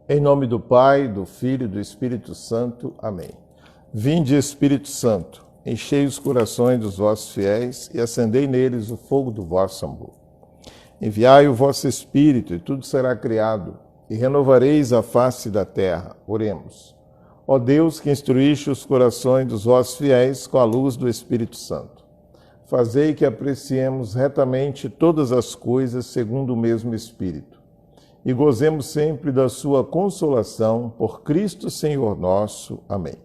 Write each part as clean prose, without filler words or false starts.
Em nome do Pai, do Filho e do Espírito Santo. Amém. Vinde, Espírito Santo, enchei os corações dos vossos fiéis e acendei neles o fogo do vosso amor. Enviai o vosso Espírito e tudo será criado, e renovareis a face da terra. Oremos. Ó Deus, que instruíste os corações dos vossos fiéis com a luz do Espírito Santo, fazei que apreciemos retamente todas as coisas segundo o mesmo Espírito, e gozemos sempre da sua consolação por Cristo Senhor nosso. Amém.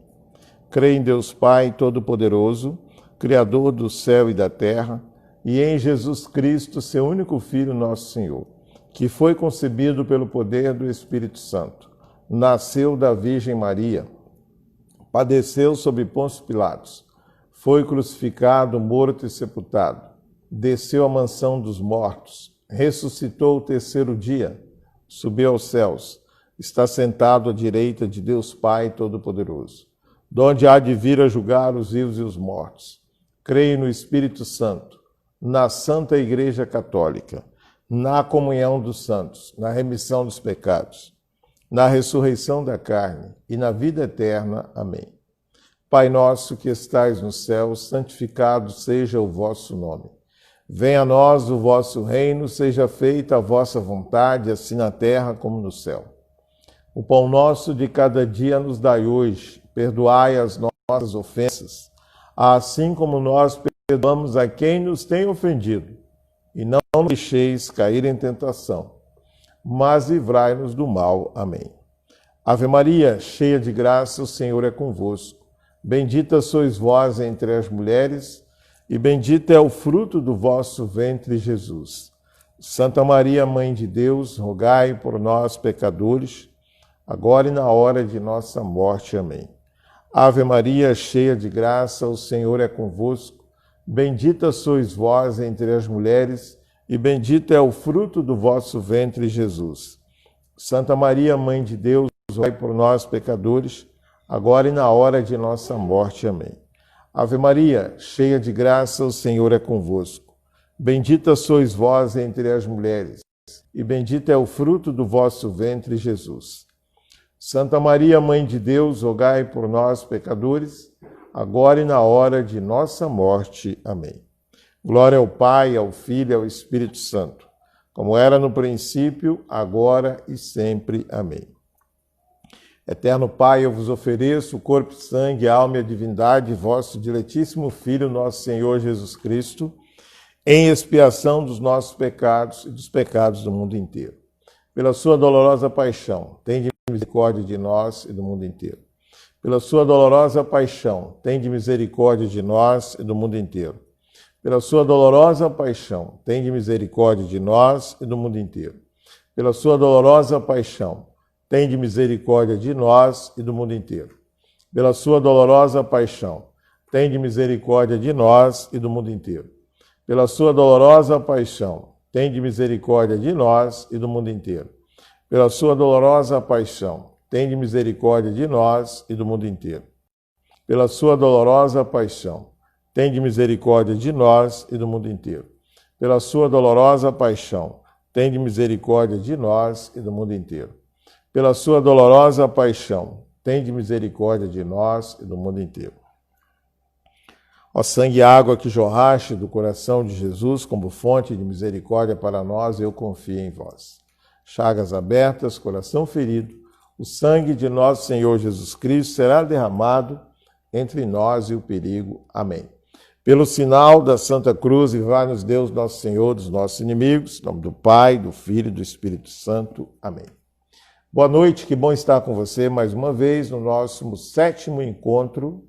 Creio em Deus Pai Todo-Poderoso, Criador do céu e da terra, e em Jesus Cristo, seu único Filho, nosso Senhor, que foi concebido pelo poder do Espírito Santo, nasceu da Virgem Maria, padeceu sob Pôncio Pilatos, foi crucificado, morto e sepultado, desceu à mansão dos mortos, ressuscitou o terceiro dia, subiu aos céus, está sentado à direita de Deus Pai Todo-Poderoso, donde há de vir a julgar os vivos e os mortos. Creio no Espírito Santo, na Santa Igreja Católica, na comunhão dos santos, na remissão dos pecados, na ressurreição da carne e na vida eterna. Amém. Pai nosso que estais no céu, santificado seja o vosso nome. Venha a nós o vosso reino, seja feita a vossa vontade, assim na terra como no céu. O pão nosso de cada dia nos dai hoje, perdoai as nossas ofensas, assim como nós perdoamos a quem nos tem ofendido. E não nos deixeis cair em tentação, mas livrai-nos do mal. Amém. Ave Maria, cheia de graça, o Senhor é convosco. Bendita sois vós entre as mulheres, e bendito é o fruto do vosso ventre, Jesus. Santa Maria, Mãe de Deus, rogai por nós, pecadores, agora e na hora de nossa morte. Amém. Ave Maria, cheia de graça, o Senhor é convosco. Bendita sois vós entre as mulheres, e bendito é o fruto do vosso ventre, Jesus. Santa Maria, Mãe de Deus, rogai por nós, pecadores, agora e na hora de nossa morte. Amém. Ave Maria, cheia de graça, o Senhor é convosco. Bendita sois vós entre as mulheres, e bendito é o fruto do vosso ventre, Jesus. Santa Maria, Mãe de Deus, rogai por nós, pecadores, agora e na hora de nossa morte. Amém. Glória ao Pai, ao Filho e ao Espírito Santo, como era no princípio, agora e sempre. Amém. Eterno Pai, eu vos ofereço o corpo, sangue, alma e a divindade de vosso diletíssimo Filho, nosso Senhor Jesus Cristo, em expiação dos nossos pecados e dos pecados do mundo inteiro. Pela sua dolorosa paixão, tende misericórdia de nós e do mundo inteiro. Pela sua dolorosa paixão, tende misericórdia de nós e do mundo inteiro. Pela sua dolorosa paixão, tende misericórdia de nós e do mundo inteiro. Pela sua dolorosa paixão, tende misericórdia de nós e do mundo inteiro. Pela sua dolorosa paixão, tende misericórdia de nós e do mundo inteiro. Pela sua dolorosa paixão, tende misericórdia de nós e do mundo inteiro. Pela sua dolorosa paixão, tende misericórdia de nós e do mundo inteiro. Pela sua dolorosa paixão, tende misericórdia de nós e do mundo inteiro. Pela sua dolorosa paixão, tende misericórdia de nós e do mundo inteiro. Pela sua dolorosa paixão, tende misericórdia de nós e do mundo inteiro. Ó sangue e água que jorraste do coração de Jesus como fonte de misericórdia para nós, eu confio em vós. Chagas abertas, coração ferido, o sangue de nosso Senhor Jesus Cristo será derramado entre nós e o perigo. Amém. Pelo sinal da Santa Cruz, livrai-nos Deus, nosso Senhor, dos nossos inimigos, em nome do Pai, do Filho e do Espírito Santo. Amém. Boa noite, que bom estar com você mais uma vez no nosso 7º encontro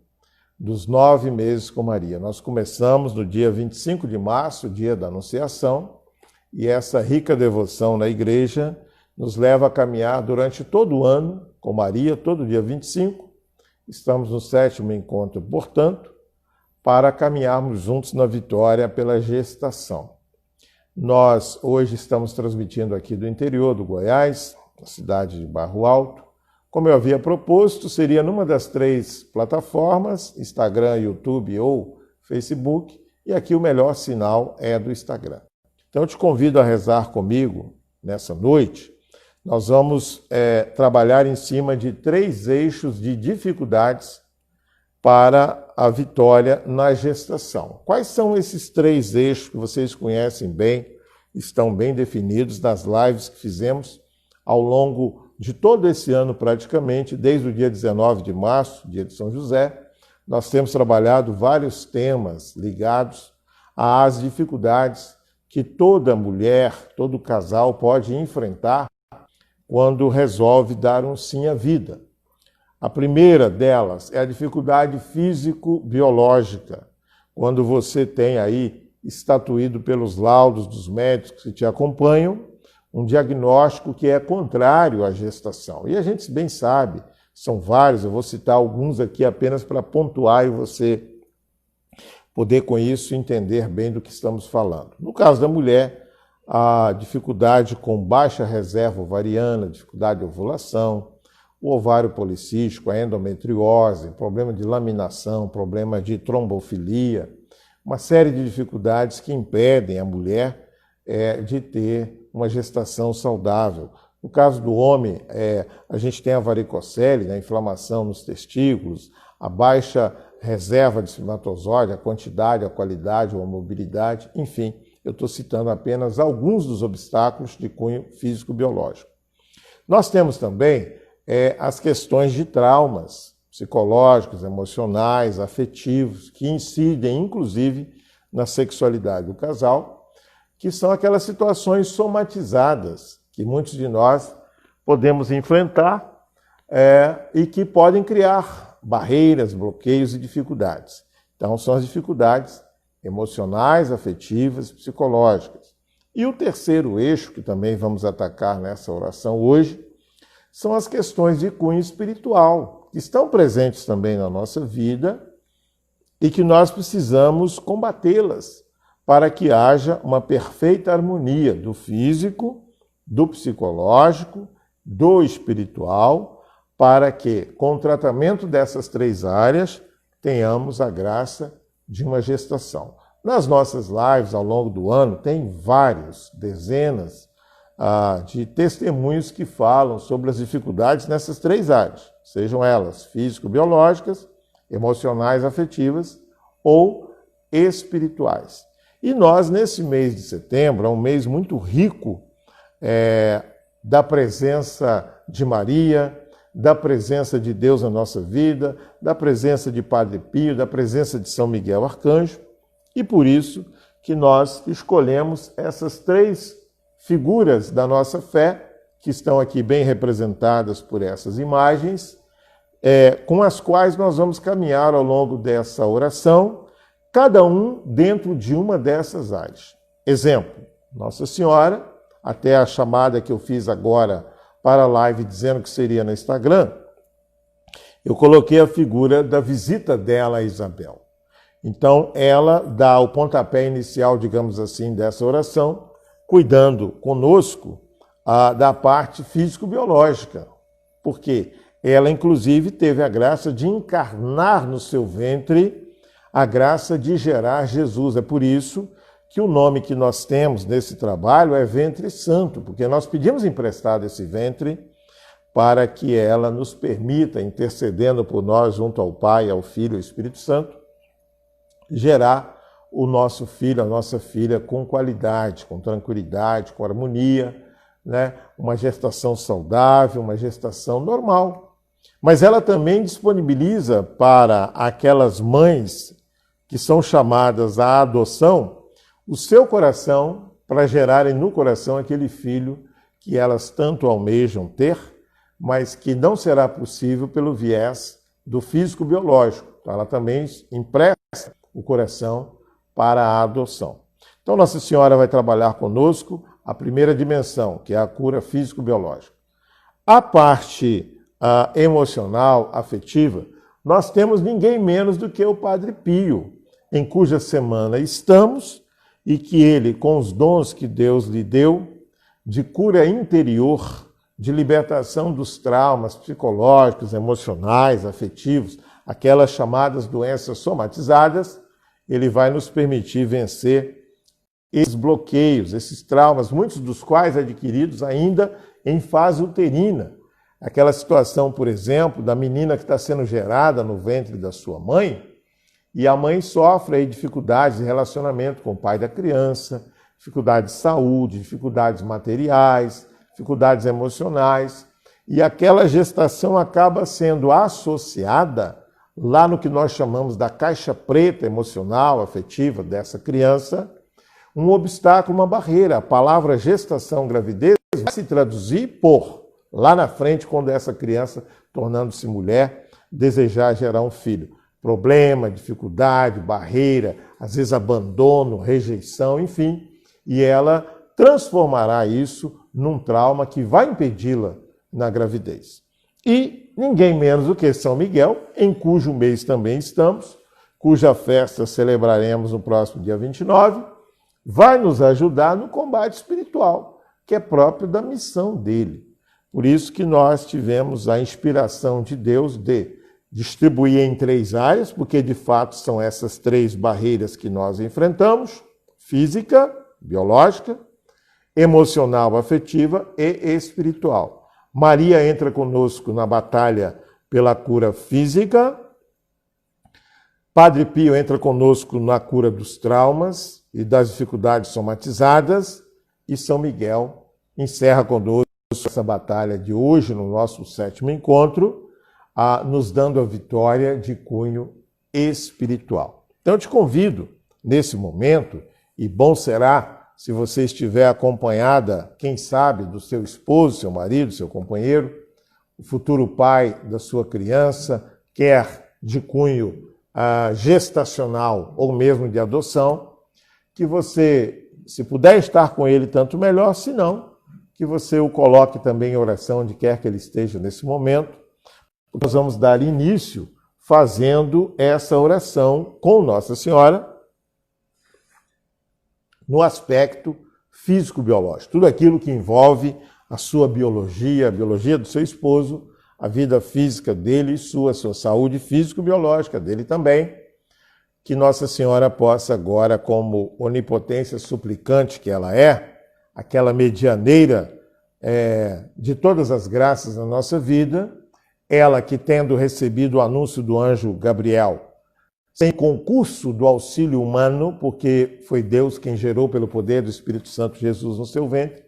dos 9 meses com Maria. Nós começamos no dia 25 de março, dia da Anunciação, e essa rica devoção na igreja nos leva a caminhar durante todo o ano com Maria, todo dia 25. Estamos no 7º encontro, portanto, para caminharmos juntos na vitória pela gestação. Nós hoje estamos transmitindo aqui do interior do Goiás, na cidade de Barro Alto. Como eu havia proposto, seria numa das 3 plataformas, Instagram, YouTube ou Facebook, e aqui o melhor sinal é do Instagram. Então eu te convido a rezar comigo nessa noite nós vamos trabalhar em cima de 3 eixos de dificuldades para a vitória na gestação. Quais são esses 3 eixos que vocês conhecem bem, estão bem definidos nas lives que fizemos ao longo de todo esse ano praticamente, desde o dia 19 de março, dia de São José. Nós temos trabalhado vários temas ligados às dificuldades que toda mulher, todo casal pode enfrentar quando resolve dar um sim à vida. A primeira delas é a dificuldade físico-biológica, quando você tem aí, estatuído pelos laudos dos médicos que te acompanham, um diagnóstico que é contrário à gestação. E a gente bem sabe, são vários, eu vou citar alguns aqui apenas para pontuar e você poder com isso entender bem do que estamos falando. No caso da mulher, a dificuldade com baixa reserva ovariana, dificuldade de ovulação, o ovário policístico, a endometriose, problema de laminação, problema de trombofilia, uma série de dificuldades que impedem a mulher de ter uma gestação saudável. No caso do homem, a gente tem a varicocele, a inflamação nos testículos, a baixa reserva de espermatozoide, a quantidade, a qualidade ou a mobilidade, enfim, eu estou citando apenas alguns dos obstáculos de cunho físico-biológico. Nós temos também as questões de traumas psicológicos, emocionais, afetivos, que incidem, inclusive, na sexualidade do casal, que são aquelas situações somatizadas que muitos de nós podemos enfrentar e que podem criar barreiras, bloqueios e dificuldades. Então, são as dificuldades emocionais, afetivas, psicológicas. E o terceiro eixo, que também vamos atacar nessa oração hoje, são as questões de cunho espiritual, que estão presentes também na nossa vida e que nós precisamos combatê-las para que haja uma perfeita harmonia do físico, do psicológico, do espiritual, para que, com o tratamento dessas 3 áreas, tenhamos a graça de uma gestação. Nas nossas lives, ao longo do ano, tem dezenas de testemunhos que falam sobre as dificuldades nessas 3 áreas, sejam elas físico-biológicas, emocionais, afetivas ou espirituais. E nós, nesse mês de setembro, é um mês muito rico da presença de Maria, da presença de Deus na nossa vida, da presença de Padre Pio, da presença de São Miguel Arcanjo, e por isso que nós escolhemos essas 3 figuras da nossa fé, que estão aqui bem representadas por essas imagens, com as quais nós vamos caminhar ao longo dessa oração, cada um dentro de uma dessas áreas. Exemplo, Nossa Senhora, até a chamada que eu fiz agora para a live dizendo que seria no Instagram, eu coloquei a figura da visita dela a Isabel. Então, ela dá o pontapé inicial, digamos assim, dessa oração, cuidando conosco da parte físico-biológica, porque ela, inclusive, teve a graça de encarnar no seu ventre a graça de gerar Jesus. É por isso que o nome que nós temos nesse trabalho é Ventre Santo, porque nós pedimos emprestado esse ventre para que ela nos permita, intercedendo por nós junto ao Pai, ao Filho e ao Espírito Santo, gerar o nosso filho, a nossa filha com qualidade, com tranquilidade, com harmonia, né? Uma gestação saudável, uma gestação normal. Mas ela também disponibiliza para aquelas mães que são chamadas à adoção o seu coração para gerarem no coração aquele filho que elas tanto almejam ter, mas que não será possível pelo viés do físico-biológico. Então, ela também empresta o coração para a adoção. Então, Nossa Senhora vai trabalhar conosco a primeira dimensão, que é a cura físico-biológica. A parte emocional, afetiva, nós temos ninguém menos do que o Padre Pio, em cuja semana estamos, e que ele, com os dons que Deus lhe deu, de cura interior, de libertação dos traumas psicológicos, emocionais, afetivos, aquelas chamadas doenças somatizadas, ele vai nos permitir vencer esses bloqueios, esses traumas, muitos dos quais adquiridos ainda em fase uterina. Aquela situação, por exemplo, da menina que está sendo gerada no ventre da sua mãe, e a mãe sofre aí dificuldades de relacionamento com o pai da criança, dificuldades de saúde, dificuldades materiais, dificuldades emocionais, e aquela gestação acaba sendo associada lá no que nós chamamos da caixa preta emocional, afetiva dessa criança, um obstáculo, uma barreira. A palavra gestação, gravidez vai se traduzir por, lá na frente, quando essa criança, tornando-se mulher, desejar gerar um filho. Problema, dificuldade, barreira, às vezes abandono, rejeição, enfim. E ela transformará isso num trauma que vai impedi-la na gravidez. E ninguém menos do que São Miguel, em cujo mês também estamos, cuja festa celebraremos no próximo dia 29, vai nos ajudar no combate espiritual, que é próprio da missão dele. Por isso que nós tivemos a inspiração de Deus de distribuir em 3 áreas, porque de fato são essas 3 barreiras que nós enfrentamos: física, biológica, emocional, afetiva e espiritual. Maria entra conosco na batalha pela cura física, Padre Pio entra conosco na cura dos traumas e das dificuldades somatizadas, e São Miguel encerra conosco essa batalha de hoje, no nosso 7º encontro, nos dando a vitória de cunho espiritual. Então eu te convido, nesse momento, e bom será se você estiver acompanhada, quem sabe, do seu esposo, seu marido, seu companheiro, o futuro pai da sua criança, quer de cunho gestacional ou mesmo de adoção, que você, se puder estar com ele, tanto melhor, se não, que você o coloque também em oração onde quer que ele esteja nesse momento. Nós vamos dar início fazendo essa oração com Nossa Senhora no aspecto físico-biológico. Tudo aquilo que envolve a sua biologia, a biologia do seu esposo, a vida física dele e sua saúde físico-biológica dele também. Que Nossa Senhora possa agora, como onipotência suplicante que ela é, aquela medianeira de todas as graças na nossa vida, ela que, tendo recebido o anúncio do anjo Gabriel, sem concurso do auxílio humano, porque foi Deus quem gerou pelo poder do Espírito Santo Jesus no seu ventre,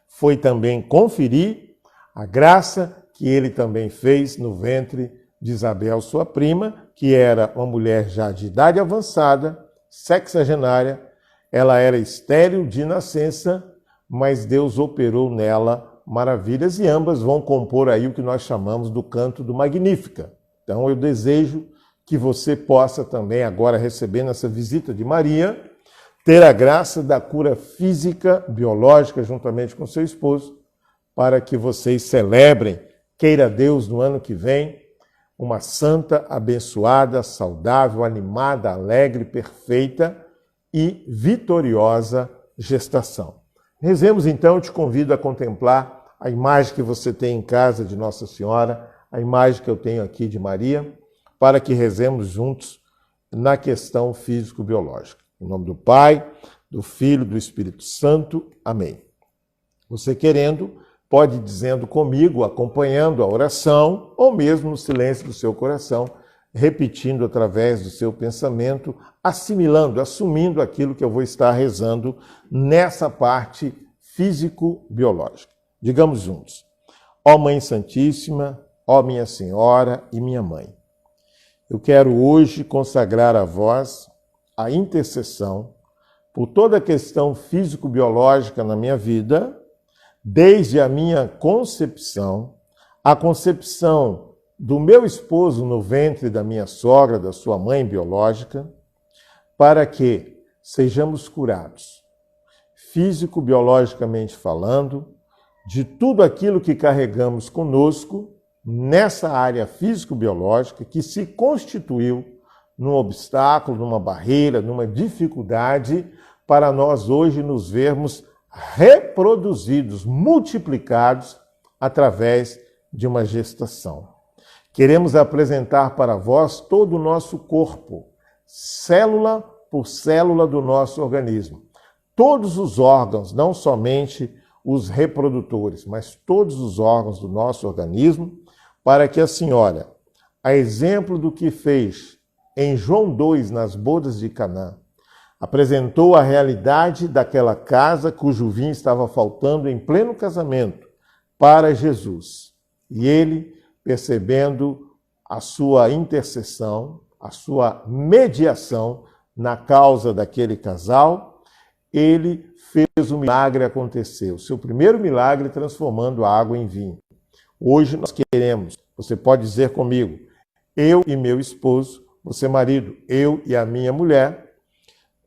foi também conferir a graça que ele também fez no ventre de Isabel, sua prima, que era uma mulher já de idade avançada, sexagenária. Ela era estéril de nascença, mas Deus operou nela maravilhas, e ambas vão compor aí o que nós chamamos do canto do Magnífica. Então eu desejo que você possa também, agora recebendo essa visita de Maria, ter a graça da cura física, biológica, juntamente com seu esposo, para que vocês celebrem, queira Deus, no ano que vem, uma santa, abençoada, saudável, animada, alegre, perfeita e vitoriosa gestação. Rezemos então, eu te convido a contemplar a imagem que você tem em casa de Nossa Senhora, a imagem que eu tenho aqui de Maria, para que rezemos juntos na questão físico-biológica. Em nome do Pai, do Filho, do Espírito Santo. Amém. Você querendo, pode ir dizendo comigo, acompanhando a oração, ou mesmo no silêncio do seu coração, repetindo através do seu pensamento, assimilando, assumindo aquilo que eu vou estar rezando nessa parte físico-biológica. Digamos juntos: ó Mãe Santíssima, ó minha Senhora e minha Mãe, eu quero hoje consagrar a vós a intercessão por toda a questão físico-biológica na minha vida, desde a minha concepção, a concepção do meu esposo no ventre da minha sogra, da sua mãe biológica, para que sejamos curados, físico-biologicamente falando, de tudo aquilo que carregamos conosco nessa área físico-biológica que se constituiu num obstáculo, numa barreira, numa dificuldade para nós hoje nos vermos reproduzidos, multiplicados através de uma gestação. Queremos apresentar para vós todo o nosso corpo, célula por célula do nosso organismo, todos os órgãos, não somente os reprodutores, mas todos os órgãos do nosso organismo, para que a senhora, a exemplo do que fez em João 2, nas bodas de Canaã, apresentou a realidade daquela casa cujo vinho estava faltando em pleno casamento para Jesus. E ele, percebendo a sua intercessão, a sua mediação na causa daquele casal, ele fez o milagre acontecer, o seu primeiro milagre transformando a água em vinho. Hoje nós queremos, você pode dizer comigo, eu e meu esposo, você marido, eu e a minha mulher,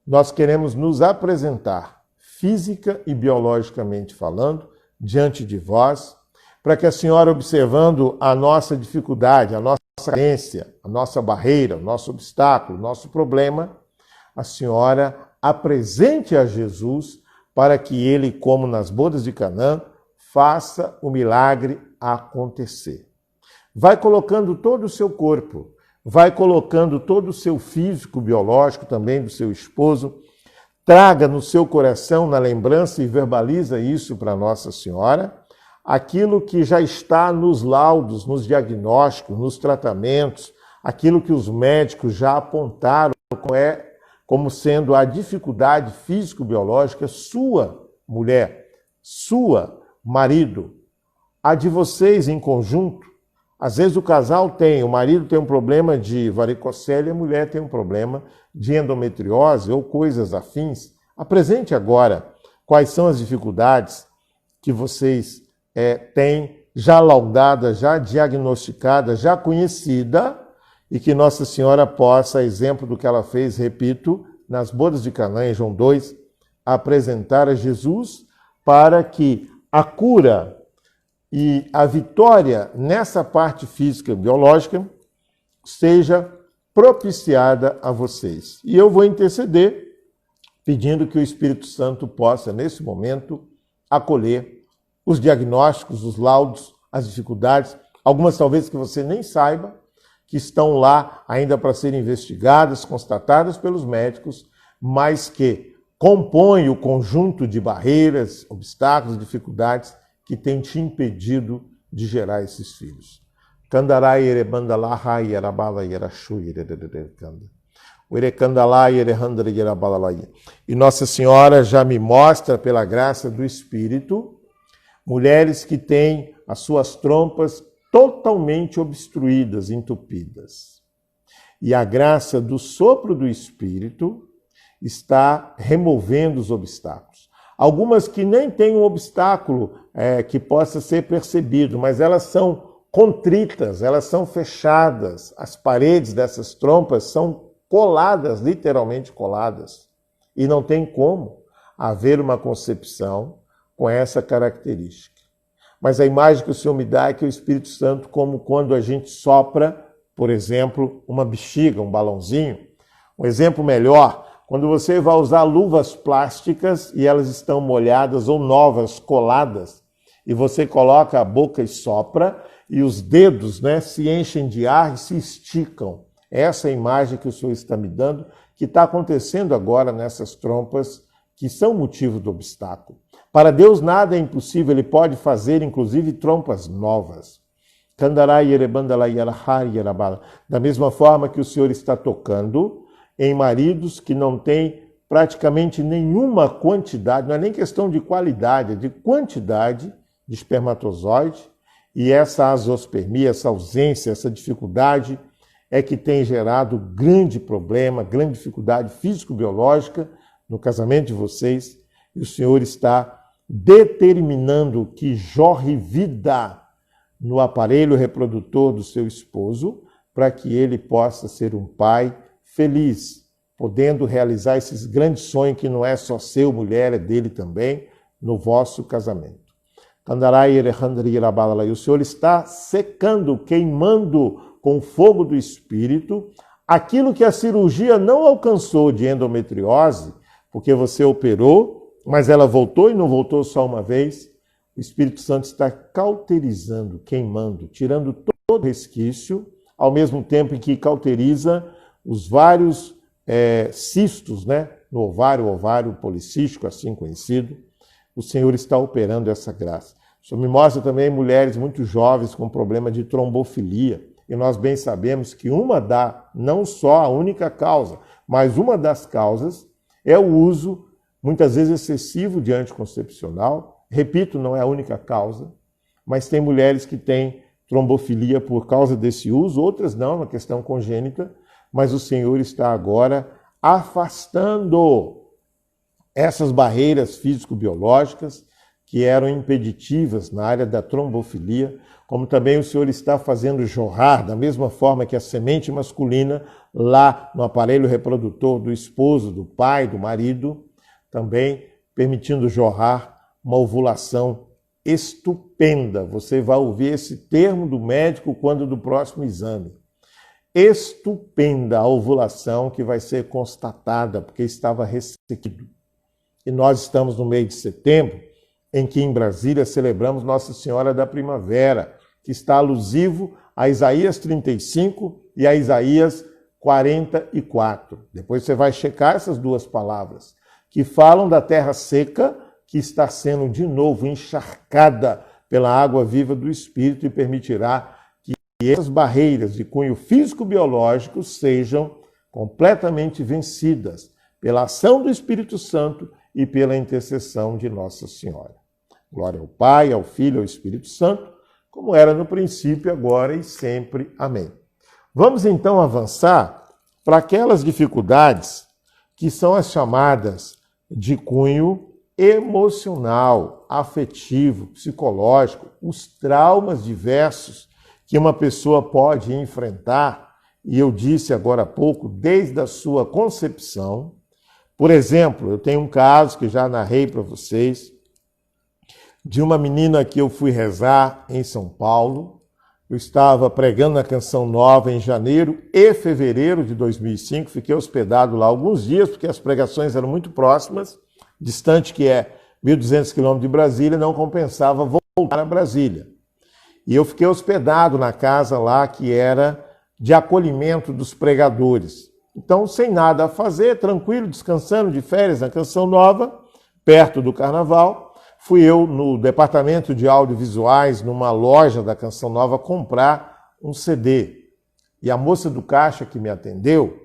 nós queremos nos apresentar, física e biologicamente falando, diante de vós, para que a senhora, observando a nossa dificuldade, a nossa carência, a nossa barreira, o nosso obstáculo, o nosso problema, a senhora apresente a Jesus para que ele, como nas bodas de Canaã, faça o milagre acontecer. Vai colocando todo o seu corpo, vai colocando todo o seu físico biológico também do seu esposo, traga no seu coração, na lembrança, e verbaliza isso para Nossa Senhora, aquilo que já está nos laudos, nos diagnósticos, nos tratamentos, aquilo que os médicos já apontaram como sendo a dificuldade físico-biológica sua, mulher, sua, marido, a de vocês em conjunto. Às vezes o casal tem, o marido tem um problema de varicocele e a mulher tem um problema de endometriose ou coisas afins. Apresente agora quais são as dificuldades que vocês têm já laudada, já diagnosticada, já conhecida, e que Nossa Senhora possa, exemplo do que ela fez, repito, nas bodas de Canaã, em João 2, apresentar a Jesus para que a cura e a vitória nessa parte física e biológica seja propiciada a vocês. E eu vou interceder, pedindo que o Espírito Santo possa, nesse momento, acolher os diagnósticos, os laudos, as dificuldades, algumas talvez que você nem saiba, que estão lá ainda para serem investigadas, constatadas pelos médicos, mas que compõem o conjunto de barreiras, obstáculos, dificuldades que tem te impedido de gerar esses filhos. E Nossa Senhora já me mostra, pela graça do Espírito, mulheres que têm as suas trompas totalmente obstruídas, entupidas. E a graça do sopro do Espírito está removendo os obstáculos. Algumas que nem têm um obstáculo que possa ser percebido, mas elas são contritas, elas são fechadas. As paredes dessas trompas são coladas, literalmente coladas. E não tem como haver uma concepção com essa característica. Mas a imagem que o Senhor me dá é que o Espírito Santo, como quando a gente sopra, por exemplo, uma bexiga, um balãozinho. Um exemplo melhor, quando você vai usar luvas plásticas e elas estão molhadas ou novas, coladas, e você coloca a boca e sopra, e os dedos se enchem de ar e se esticam. Essa é a imagem que o Senhor está me dando, que está acontecendo agora nessas trompas que são motivo do obstáculo. Para Deus nada é impossível, Ele pode fazer, inclusive, trompas novas. Da mesma forma que o Senhor está tocando em maridos que não têm praticamente nenhuma quantidade, não é nem questão de qualidade, é de quantidade de espermatozoide, e essa azospermia, essa ausência, essa dificuldade é que tem gerado grande problema, grande dificuldade físico-biológica no casamento de vocês, e o Senhor está determinando que jorre vida no aparelho reprodutor do seu esposo, para que ele possa ser um pai feliz, podendo realizar esses grandes sonhos que não é só seu, mulher, é dele também, no vosso casamento. E o Senhor está secando, queimando com o fogo do Espírito aquilo que a cirurgia não alcançou de endometriose, porque você operou, mas ela voltou e não voltou só uma vez. O Espírito Santo está cauterizando, queimando, tirando todo resquício, ao mesmo tempo em que cauteriza os vários cistos, no ovário policístico, assim conhecido, o Senhor está operando essa graça. O Senhor me mostra também mulheres muito jovens com problema de trombofilia, e nós bem sabemos que não só a única causa, mas uma das causas é o uso, muitas vezes excessivo, de anticoncepcional. Repito, não é a única causa, mas tem mulheres que têm trombofilia por causa desse uso, outras não, é uma questão congênita, mas o Senhor está agora afastando essas barreiras físico-biológicas que eram impeditivas na área da trombofilia, como também o Senhor está fazendo jorrar, da mesma forma que a semente masculina, lá no aparelho reprodutor do esposo, do pai, do marido, também permitindo jorrar uma ovulação estupenda. Você vai ouvir esse termo do médico quando do próximo exame. Estupenda a ovulação que vai ser constatada, porque estava ressequido. E nós estamos no mês de setembro, em que em Brasília celebramos Nossa Senhora da Primavera, que está alusivo a Isaías 35 e a Isaías 44. Depois você vai checar essas duas palavras, que falam da terra seca, que está sendo de novo encharcada pela água viva do Espírito e permitirá que essas barreiras de cunho físico-biológico sejam completamente vencidas pela ação do Espírito Santo e pela intercessão de Nossa Senhora. Glória ao Pai, ao Filho e ao Espírito Santo, como era no princípio, agora e sempre. Amém. Vamos então avançar para aquelas dificuldades que são as chamadas de cunho emocional, afetivo, psicológico, os traumas diversos que uma pessoa pode enfrentar, e eu disse agora há pouco, desde a sua concepção. Por exemplo, eu tenho um caso que já narrei para vocês, de uma menina que eu fui rezar em São Paulo. Eu estava pregando na Canção Nova em janeiro e fevereiro de 2005, fiquei hospedado lá alguns dias, porque as pregações eram muito próximas, distante que é 1.200 quilômetros de Brasília, não compensava voltar a Brasília. E eu fiquei hospedado na casa lá que era de acolhimento dos pregadores. Então, sem nada a fazer, tranquilo, descansando de férias na Canção Nova, perto do Carnaval, fui eu no departamento de audiovisuais, numa loja da Canção Nova, comprar um CD. E a moça do caixa que me atendeu,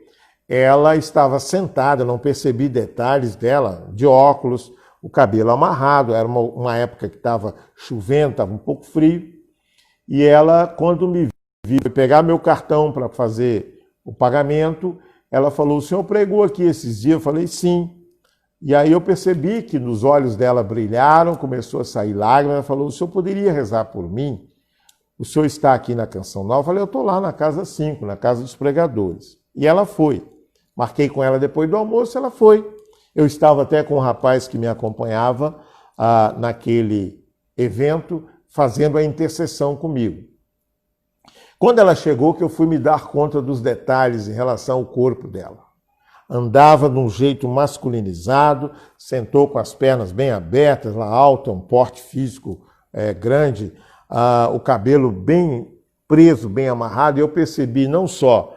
ela estava sentada, eu não percebi detalhes dela, de óculos, o cabelo amarrado, era uma época que estava chovendo, estava um pouco frio, e ela, quando me viu pegar meu cartão para fazer o pagamento, ela falou: "O senhor pregou aqui esses dias?" Eu falei: "Sim." E aí eu percebi que nos olhos dela brilharam, começou a sair lágrimas. Ela falou: "O senhor poderia rezar por mim? O senhor está aqui na Canção Nova?" Eu falei: "Eu estou lá na casa 5, na casa dos pregadores." E ela foi. Marquei com ela depois do almoço, ela foi. Eu estava até com um rapaz que me acompanhava naquele evento, fazendo a intercessão comigo. Quando ela chegou, que eu fui me dar conta dos detalhes em relação ao corpo dela. Andava de um jeito masculinizado, sentou com as pernas bem abertas, lá alta, um porte físico grande, o cabelo bem preso, bem amarrado, e eu percebi não só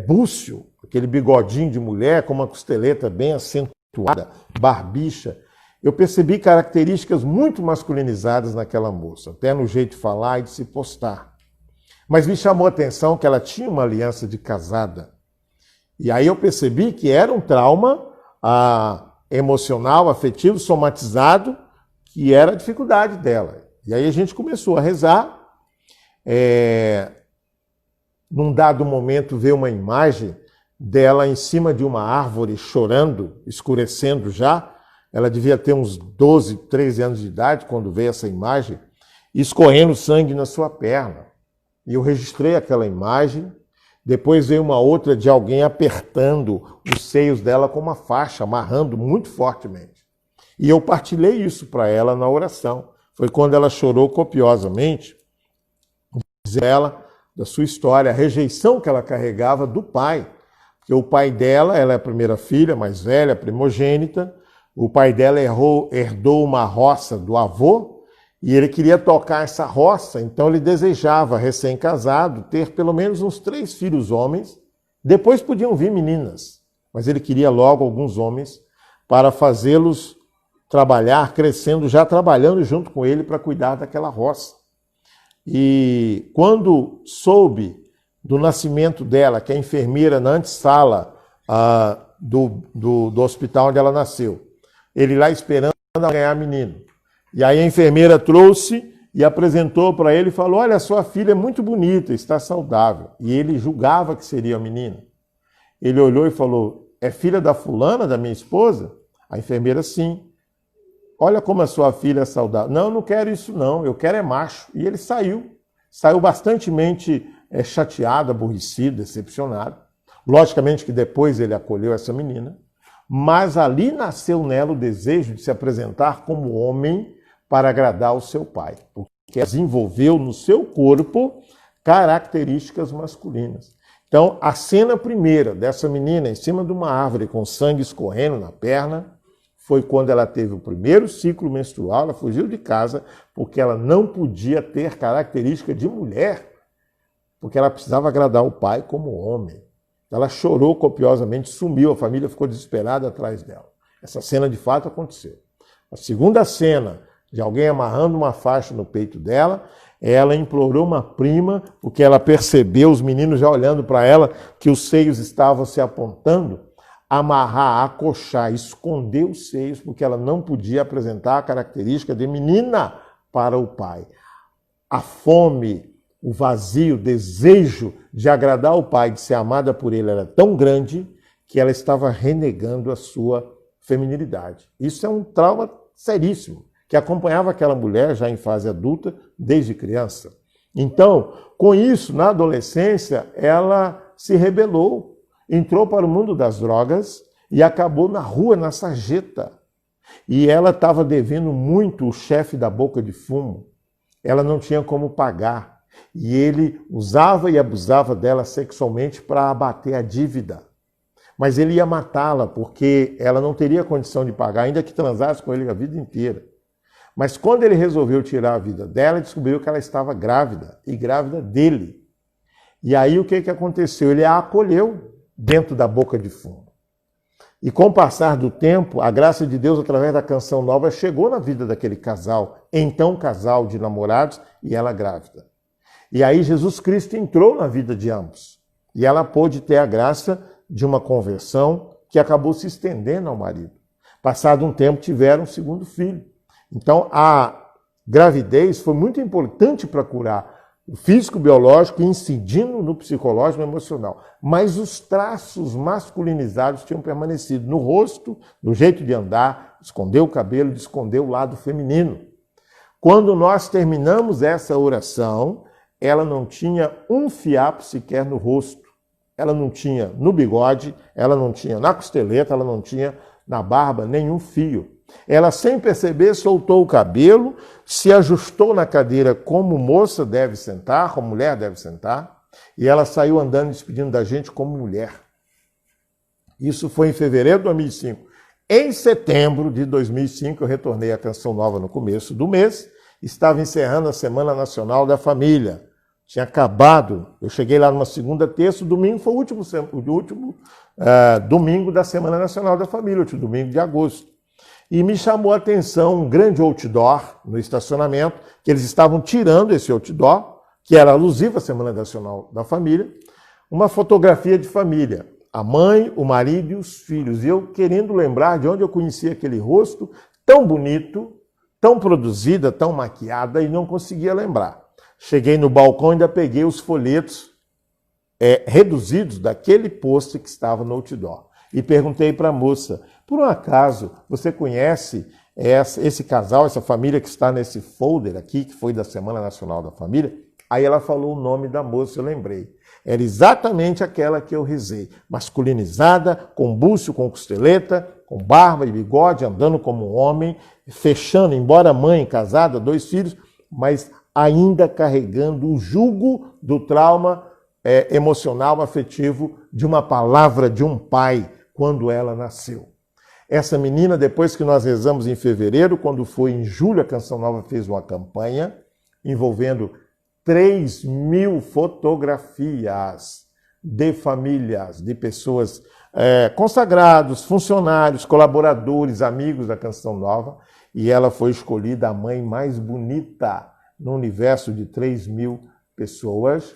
búcio, aquele bigodinho de mulher, com uma costeleta bem acentuada, barbicha. Eu percebi características muito masculinizadas naquela moça, até no jeito de falar e de se postar. Mas me chamou a atenção que ela tinha uma aliança de casada. E aí eu percebi que era um trauma emocional, afetivo, somatizado, que era a dificuldade dela. E aí a gente começou a rezar. Num dado momento, veio uma imagem dela em cima de uma árvore, chorando, escurecendo já. Ela devia ter uns 12, 13 anos de idade quando veio essa imagem, escorrendo sangue na sua perna. E eu registrei aquela imagem. Depois veio uma outra de alguém apertando os seios dela com uma faixa, amarrando muito fortemente. E eu partilhei isso para ela na oração. Foi quando ela chorou copiosamente, diz ela, da sua história, a rejeição que ela carregava do pai. Porque o pai dela, ela é a primeira filha, mais velha, primogênita. O pai dela herdou uma roça do avô, e ele queria tocar essa roça, então ele desejava, recém-casado, ter pelo menos uns 3 filhos homens. Depois podiam vir meninas, mas ele queria logo alguns homens para fazê-los trabalhar, crescendo, já trabalhando junto com ele para cuidar daquela roça. E quando soube do nascimento dela, que a enfermeira na antessala do hospital onde ela nasceu, ele lá esperando ganhar menino. E aí a enfermeira trouxe e apresentou para ele e falou: olha, sua filha é muito bonita, está saudável. E ele julgava que seria a menina. Ele olhou e falou: é filha da fulana, da minha esposa? A enfermeira: sim. Olha como a sua filha é saudável. Não, eu não quero isso não, eu quero é macho. E ele saiu bastantemente chateado, aborrecido, decepcionado. Logicamente que depois ele acolheu essa menina, mas ali nasceu nela o desejo de se apresentar como homem para agradar o seu pai, porque desenvolveu no seu corpo características masculinas. Então, a cena primeira dessa menina em cima de uma árvore com sangue escorrendo na perna foi quando ela teve o primeiro ciclo menstrual. Ela fugiu de casa porque ela não podia ter característica de mulher, porque ela precisava agradar o pai como homem. Ela chorou copiosamente, sumiu, a família ficou desesperada atrás dela. Essa cena de fato aconteceu. A segunda cena de alguém amarrando uma faixa no peito dela, ela implorou uma prima, porque ela percebeu, os meninos já olhando para ela, que os seios estavam se apontando, amarrar, acochar, esconder os seios, porque ela não podia apresentar a característica de menina para o pai. A fome, o vazio, o desejo de agradar o pai, de ser amada por ele, era tão grande que ela estava renegando a sua feminilidade. Isso é um trauma seríssimo, que acompanhava aquela mulher já em fase adulta, desde criança. Então, com isso, na adolescência, ela se rebelou, entrou para o mundo das drogas e acabou na rua, na sarjeta. E ela estava devendo muito o chefe da boca de fumo. Ela não tinha como pagar. E ele usava e abusava dela sexualmente para abater a dívida. Mas ele ia matá-la, porque ela não teria condição de pagar, ainda que transasse com ele a vida inteira. Mas quando ele resolveu tirar a vida dela, descobriu que ela estava grávida, e grávida dele. E aí o que aconteceu? Ele a acolheu dentro da boca de fumo. E com o passar do tempo, a graça de Deus, através da Canção Nova, chegou na vida daquele casal, então casal de namorados, e ela grávida. E aí Jesus Cristo entrou na vida de ambos. E ela pôde ter a graça de uma conversão que acabou se estendendo ao marido. Passado um tempo, tiveram um segundo filho. Então, a gravidez foi muito importante para curar o físico, biológico, incidindo no psicológico e no emocional. Mas os traços masculinizados tinham permanecido no rosto, no jeito de andar, esconder o cabelo, de esconder o lado feminino. Quando nós terminamos essa oração, ela não tinha um fiapo sequer no rosto. Ela não tinha no bigode, ela não tinha na costeleta, ela não tinha na barba nenhum fio. Ela, sem perceber, soltou o cabelo, se ajustou na cadeira como moça deve sentar, como mulher deve sentar, e ela saiu andando despedindo da gente como mulher. Isso foi em fevereiro de 2005. Em setembro de 2005, eu retornei à Canção Nova no começo do mês, estava encerrando a Semana Nacional da Família. Tinha acabado, eu cheguei lá numa segunda, terça, domingo foi o último domingo da Semana Nacional da Família, o último domingo de agosto. E me chamou a atenção um grande outdoor no estacionamento, que eles estavam tirando esse outdoor, que era alusivo à Semana Nacional da Família, uma fotografia de família, a mãe, o marido e os filhos. E eu querendo lembrar de onde eu conhecia aquele rosto tão bonito, tão produzida, tão maquiada, e não conseguia lembrar. Cheguei no balcão e ainda peguei os folhetos reduzidos daquele pôster que estava no outdoor. E perguntei para a moça: por um acaso você conhece esse casal, essa família que está nesse folder aqui, que foi da Semana Nacional da Família? Aí ela falou o nome da moça, eu lembrei. Era exatamente aquela que eu rezei. Masculinizada, com búzio, com costeleta, com barba e bigode, andando como um homem, fechando, embora mãe, casada, 2 filhos, mas ainda carregando o jugo do trauma emocional, afetivo, de uma palavra de um pai, quando ela nasceu. Essa menina, depois que nós rezamos em fevereiro, quando foi em julho, a Canção Nova fez uma campanha envolvendo 3.000 fotografias de famílias, de pessoas consagrados, funcionários, colaboradores, amigos da Canção Nova, e ela foi escolhida a mãe mais bonita no universo de 3.000 pessoas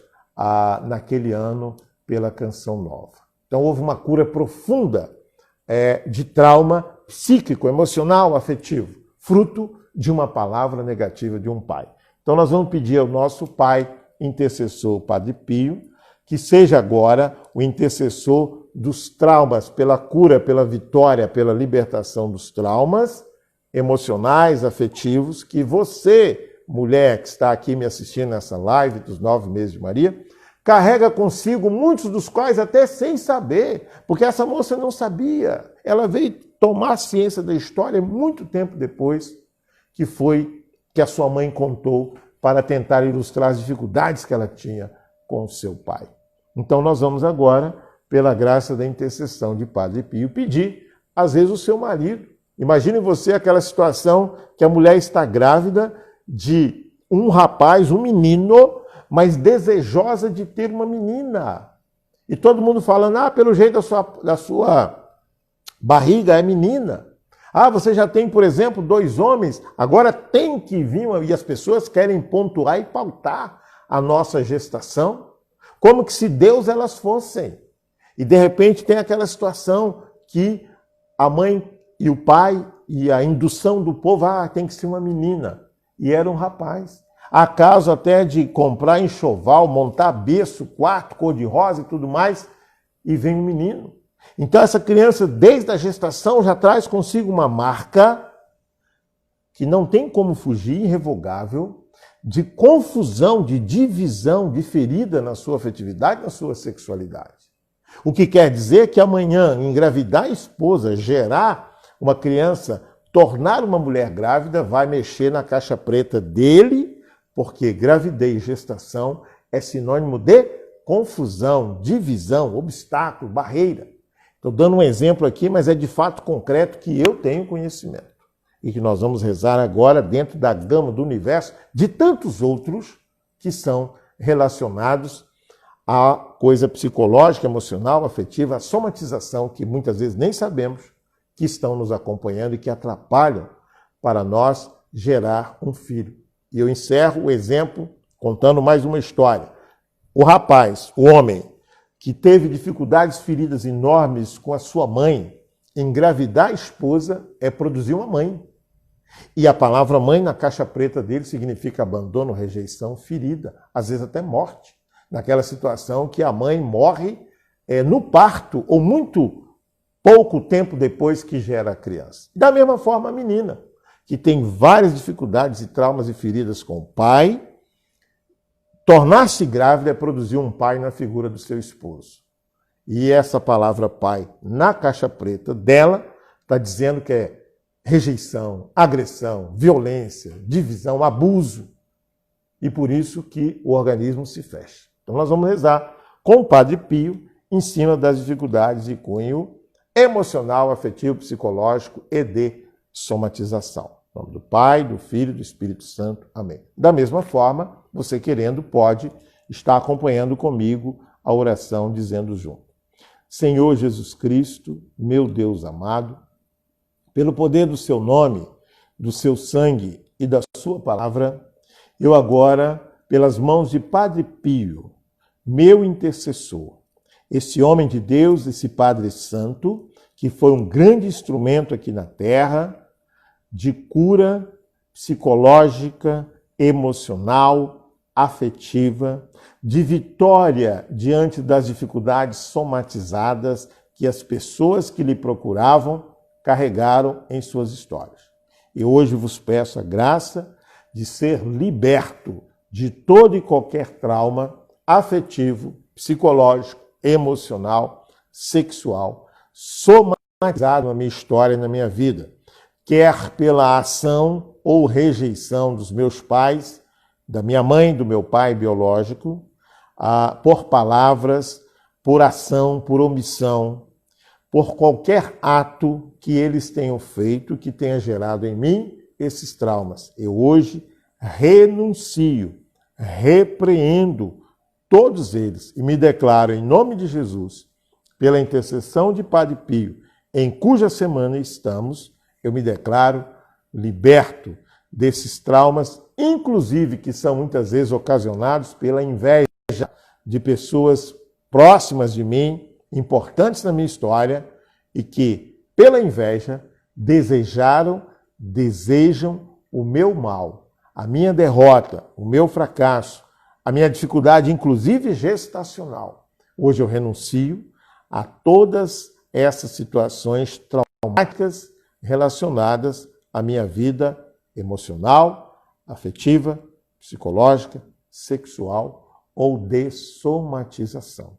naquele ano pela Canção Nova. Então houve uma cura profunda de trauma psíquico, emocional, afetivo, fruto de uma palavra negativa de um pai. Então nós vamos pedir ao nosso pai intercessor, o Padre Pio, que seja agora o intercessor dos traumas, pela cura, pela vitória, pela libertação dos traumas emocionais, afetivos, que você, mulher que está aqui me assistindo nessa live dos 9 meses de Maria, carrega consigo, muitos dos quais até sem saber, porque essa moça não sabia. Ela veio tomar ciência da história muito tempo depois que a sua mãe contou para tentar ilustrar as dificuldades que ela tinha com o seu pai. Então nós vamos agora, pela graça da intercessão de Padre Pio, pedir, às vezes, o seu marido. Imagine você aquela situação que a mulher está grávida de um rapaz, um menino, mas desejosa de ter uma menina. E todo mundo falando, pelo jeito da sua barriga é menina. Você já tem, por exemplo, 2 homens, agora tem que vir, e as pessoas querem pontuar e pautar a nossa gestação, como que se Deus elas fossem. E de repente tem aquela situação que a mãe e o pai e a indução do povo, tem que ser uma menina. E era um rapaz. Há caso até de comprar enxoval, montar berço, quarto, cor-de-rosa e tudo mais, e vem um menino. Então essa criança, desde a gestação, já traz consigo uma marca que não tem como fugir, irrevogável, de confusão, de divisão, de ferida na sua afetividade, na sua sexualidade. O que quer dizer que amanhã, engravidar a esposa, gerar uma criança, tornar uma mulher grávida, vai mexer na caixa preta dele, porque gravidez e gestação é sinônimo de confusão, divisão, obstáculo, barreira. Estou dando um exemplo aqui, mas é de fato concreto que eu tenho conhecimento. E que nós vamos rezar agora dentro da gama do universo de tantos outros que são relacionados à coisa psicológica, emocional, afetiva, a somatização, que muitas vezes nem sabemos que estão nos acompanhando e que atrapalham para nós gerar um filho. E eu encerro o exemplo contando mais uma história. O rapaz, o homem, que teve dificuldades, feridas enormes com a sua mãe, engravidar a esposa é produzir uma mãe. E a palavra mãe na caixa preta dele significa abandono, rejeição, ferida, às vezes até morte. Naquela situação que a mãe morre no parto ou muito pouco tempo depois que gera a criança. Da mesma forma a menina, que tem várias dificuldades e traumas e feridas com o pai, tornar-se grávida é produzir um pai na figura do seu esposo. E essa palavra pai, na caixa preta dela, está dizendo que é rejeição, agressão, violência, divisão, abuso. E por isso que o organismo se fecha. Então nós vamos rezar com o Padre Pio em cima das dificuldades de cunho emocional, afetivo, psicológico e de somatização. Em nome do Pai, do Filho e do Espírito Santo. Amém. Da mesma forma, você querendo pode estar acompanhando comigo a oração dizendo junto. Senhor Jesus Cristo, meu Deus amado, pelo poder do seu nome, do seu sangue e da sua palavra, eu agora, pelas mãos de Padre Pio, meu intercessor, esse homem de Deus, esse Padre Santo, que foi um grande instrumento aqui na Terra, de cura psicológica, emocional, afetiva, de vitória diante das dificuldades somatizadas que as pessoas que lhe procuravam carregaram em suas histórias. E hoje vos peço a graça de ser liberto de todo e qualquer trauma afetivo, psicológico, emocional, sexual, somatizado na minha história e na minha vida, quer pela ação ou rejeição dos meus pais, da minha mãe, do meu pai biológico, por palavras, por ação, por omissão, por qualquer ato que eles tenham feito, que tenha gerado em mim esses traumas. Eu hoje renuncio, repreendo todos eles e me declaro em nome de Jesus pela intercessão de Padre Pio, em cuja semana estamos, eu me declaro liberto desses traumas, inclusive que são muitas vezes ocasionados pela inveja de pessoas próximas de mim, importantes na minha história, e que, pela inveja, desejam o meu mal, a minha derrota, o meu fracasso, a minha dificuldade, inclusive gestacional. Hoje eu renuncio a todas essas situações traumáticas relacionadas à minha vida emocional, afetiva, psicológica, sexual ou de somatização.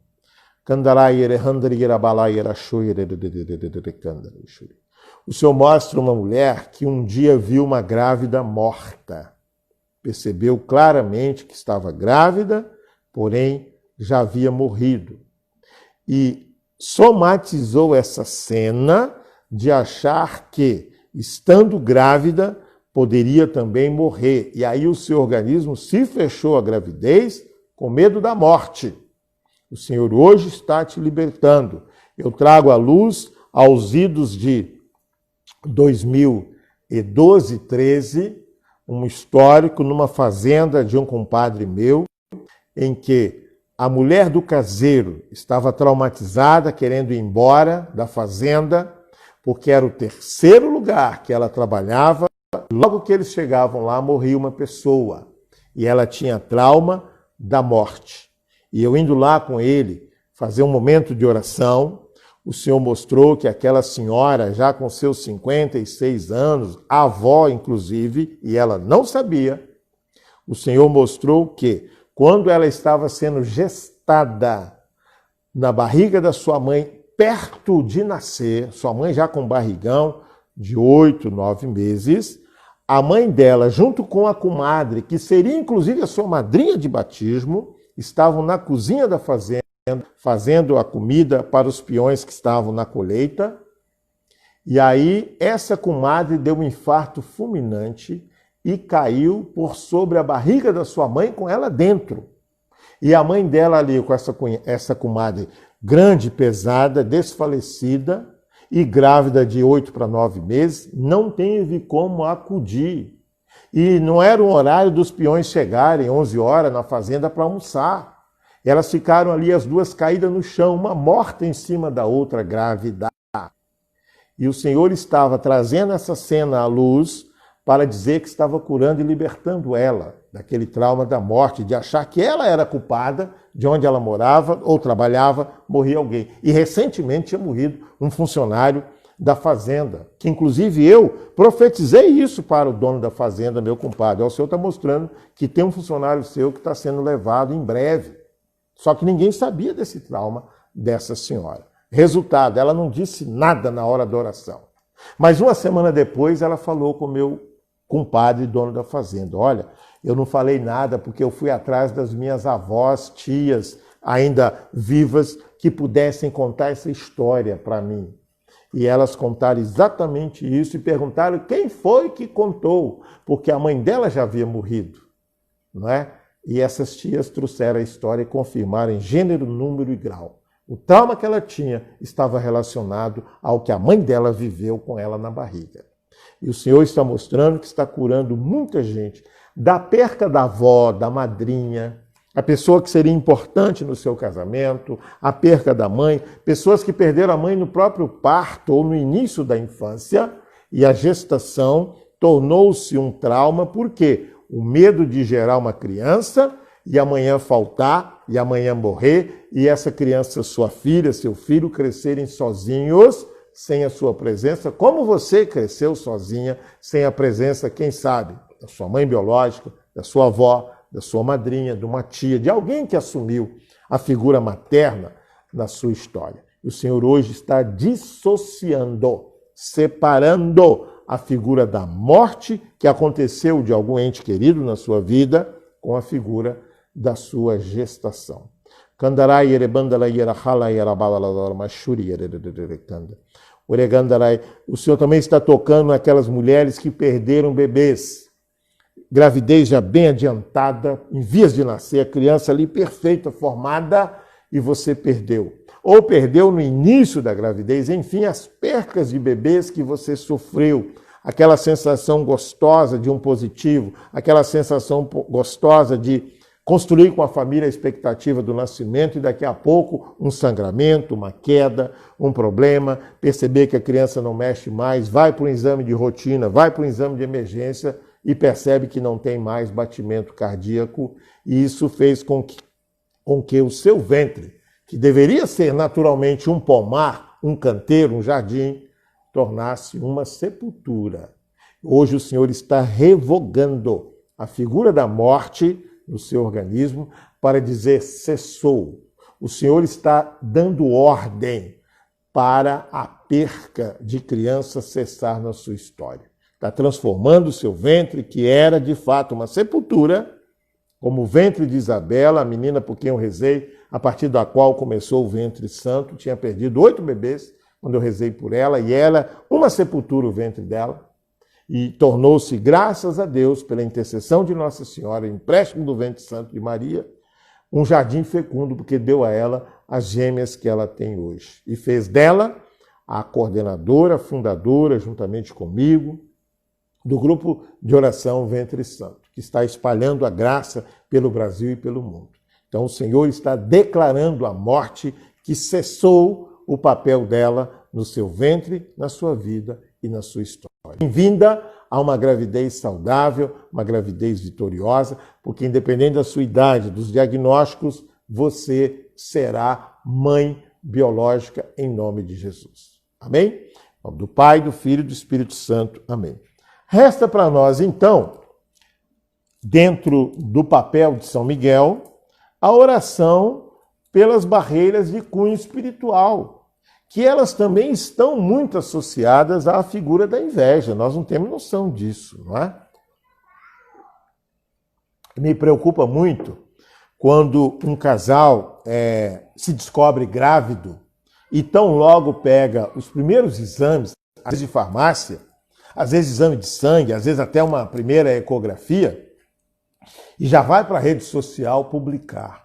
O Senhor mostra uma mulher que um dia viu uma grávida morta. Percebeu claramente que estava grávida, porém já havia morrido. E somatizou essa cena de achar que, estando grávida, poderia também morrer. E aí o seu organismo se fechou à gravidez com medo da morte. O Senhor hoje está te libertando. Eu trago à luz, aos idos de 2012, 13, um histórico numa fazenda de um compadre meu, em que a mulher do caseiro estava traumatizada, querendo ir embora da fazenda, porque era o terceiro lugar que ela trabalhava. Logo que eles chegavam lá, morria uma pessoa. E ela tinha trauma da morte. E eu indo lá com ele, fazer um momento de oração, o Senhor mostrou que aquela senhora, já com seus 56 anos, a avó inclusive, e ela não sabia, o Senhor mostrou que quando ela estava sendo gestada na barriga da sua mãe, perto de nascer, sua mãe já com barrigão de 8, 9 meses, a mãe dela, junto com a comadre, que seria inclusive a sua madrinha de batismo, estavam na cozinha da fazenda, fazendo a comida para os peões que estavam na colheita. E aí essa comadre deu um infarto fulminante e caiu por sobre a barriga da sua mãe com ela dentro. E a mãe dela ali, com essa comadre grande, pesada, desfalecida e grávida de 8 para 9 meses, não teve como acudir. E não era o horário dos peões chegarem, 11 horas, na fazenda para almoçar. Elas ficaram ali, as duas caídas no chão, uma morta em cima da outra, grávida. E o Senhor estava trazendo essa cena à luz para dizer que estava curando e libertando ela daquele trauma da morte, de achar que ela era culpada de onde ela morava ou trabalhava, morria alguém. E recentemente tinha morrido um funcionário da fazenda, que inclusive eu profetizei isso para o dono da fazenda, meu compadre. O senhor está mostrando que tem um funcionário seu que está sendo levado em breve. Só que ninguém sabia desse trauma dessa senhora. Resultado, ela não disse nada na hora da oração. Mas uma semana depois ela falou com o meu compadre, dono da fazenda. Olha, eu não falei nada porque eu fui atrás das minhas avós, tias, ainda vivas, que pudessem contar essa história para mim. E elas contaram exatamente isso e perguntaram quem foi que contou, porque a mãe dela já havia morrido, não é? E essas tias trouxeram a história e confirmaram em gênero, número e grau. O trauma que ela tinha estava relacionado ao que a mãe dela viveu com ela na barriga. E o Senhor está mostrando que está curando muita gente da perca da avó, da madrinha, a pessoa que seria importante no seu casamento, a perca da mãe, pessoas que perderam a mãe no próprio parto ou no início da infância, e a gestação tornou-se um trauma, por quê? O medo de gerar uma criança e amanhã faltar, e amanhã morrer, e essa criança, sua filha, seu filho, crescerem sozinhos, sem a sua presença, como você cresceu sozinha, sem a presença, quem sabe, da sua mãe biológica, da sua avó, da sua madrinha, de uma tia, de alguém que assumiu a figura materna na sua história. E o Senhor hoje está dissociando, separando a figura da morte que aconteceu de algum ente querido na sua vida com a figura da sua gestação. O Senhor também está tocando naquelas mulheres que perderam bebês. Gravidez já bem adiantada, em vias de nascer, a criança ali perfeita, formada, e você perdeu. ou perdeu no início da gravidez, enfim, as percas de bebês que você sofreu, aquela sensação gostosa de um positivo, aquela sensação gostosa de construir com a família a expectativa do nascimento e daqui a pouco um sangramento, uma queda, um problema, perceber que a criança não mexe mais, vai para um exame de rotina, vai para um exame de emergência e percebe que não tem mais batimento cardíaco, e isso fez com que o seu ventre, que deveria ser naturalmente um pomar, um canteiro, um jardim, tornasse uma sepultura. Hoje o Senhor está revogando a figura da morte no seu organismo para dizer cessou. O Senhor está dando ordem para a perca de criança cessar na sua história. Está transformando o seu ventre, que era de fato uma sepultura, como o ventre de Isabela, a menina por quem eu rezei, a partir da qual começou o ventre santo, tinha perdido 8 bebês quando eu rezei por ela, e era uma sepultura o ventre dela, e tornou-se, graças a Deus, pela intercessão de Nossa Senhora, empréstimo do ventre santo de Maria, um jardim fecundo, porque deu a ela as gêmeas que ela tem hoje. E fez dela a coordenadora, fundadora, juntamente comigo, do grupo de oração Ventre Santo, que está espalhando a graça pelo Brasil e pelo mundo. Então o Senhor está declarando a morte que cessou o papel dela no seu ventre, na sua vida e na sua história. Bem-vinda a uma gravidez saudável, uma gravidez vitoriosa, porque independente da sua idade, dos diagnósticos, você será mãe biológica em nome de Jesus. Amém? Em nome do Pai, do Filho e do Espírito Santo. Amém. Resta para nós, então, dentro do papel de São Miguel, a oração pelas barreiras de cunho espiritual, que elas também estão muito associadas à figura da inveja. Nós não temos noção disso, não é? Me preocupa muito quando um casal se descobre grávido e tão logo pega os primeiros exames, às vezes de farmácia, às vezes exame de sangue, às vezes até uma primeira ecografia, e já vai para a rede social publicar.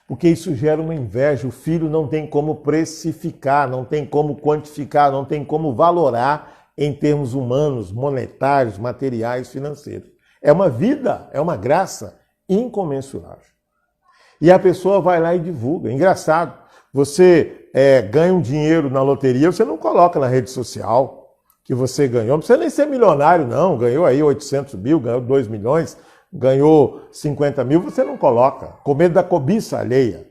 Porque isso gera uma inveja. O filho não tem como precificar, não tem como quantificar, não tem como valorar em termos humanos, monetários, materiais, financeiros. É uma vida, é uma graça incomensurável. E a pessoa vai lá e divulga. Engraçado, você ganha um dinheiro na loteria, você não coloca na rede social que você ganhou. Não precisa nem ser milionário, não. Ganhou aí 800 mil, ganhou 2 milhões, ganhou 50 mil, você não coloca, com medo da cobiça alheia.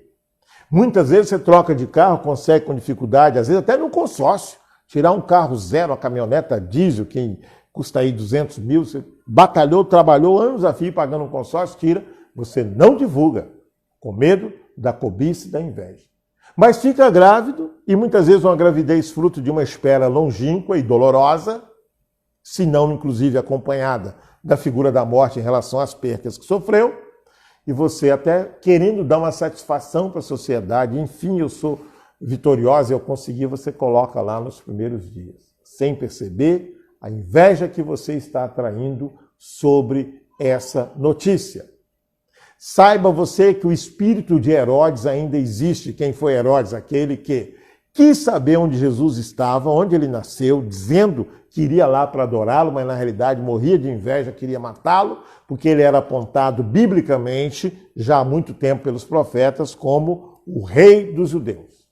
Muitas vezes você troca de carro, consegue com dificuldade, às vezes até no consórcio, tirar um carro zero, uma caminhoneta diesel, que custa aí 200 mil, você batalhou, trabalhou anos a fio pagando um consórcio, tira, você não divulga, com medo da cobiça e da inveja. Mas fica grávido, e muitas vezes uma gravidez fruto de uma espera longínqua e dolorosa, se não inclusive acompanhada da figura da morte em relação às percas que sofreu, e você até querendo dar uma satisfação para a sociedade, enfim, eu sou vitoriosa, eu consegui, você coloca lá nos primeiros dias, sem perceber a inveja que você está atraindo sobre essa notícia. Saiba você que o espírito de Herodes ainda existe. Quem foi Herodes? Aquele que quis saber onde Jesus estava, onde ele nasceu, dizendo que iria lá para adorá-lo, mas na realidade morria de inveja, queria matá-lo, porque ele era apontado biblicamente, já há muito tempo pelos profetas, como o rei dos judeus,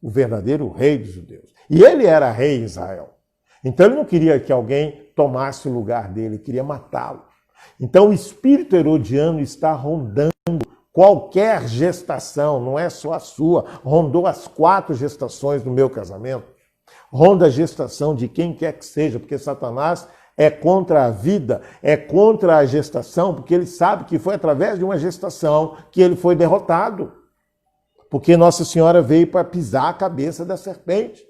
o verdadeiro rei dos judeus. E ele era rei em Israel. Então ele não queria que alguém tomasse o lugar dele, queria matá-lo. Então o espírito herodiano está rondando qualquer gestação, não é só a sua, rondou as 4 gestações do meu casamento, ronda a gestação de quem quer que seja, porque Satanás é contra a vida, é contra a gestação, porque ele sabe que foi através de uma gestação que ele foi derrotado. Porque Nossa Senhora veio para pisar a cabeça da serpente,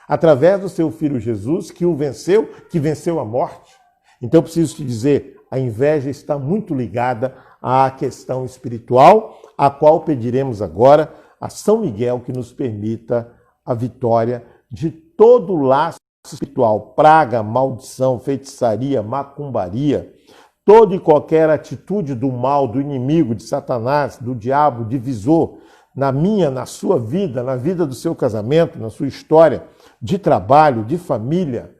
através do seu Filho Jesus, que o venceu, que venceu a morte. Então eu preciso te dizer, a inveja está muito ligada à questão espiritual, a qual pediremos agora a São Miguel que nos permita a vitória de todo o laço espiritual, praga, maldição, feitiçaria, macumbaria, toda e qualquer atitude do mal, do inimigo, de Satanás, do diabo, divisor, na sua vida, na vida do seu casamento, na sua história de trabalho, de família,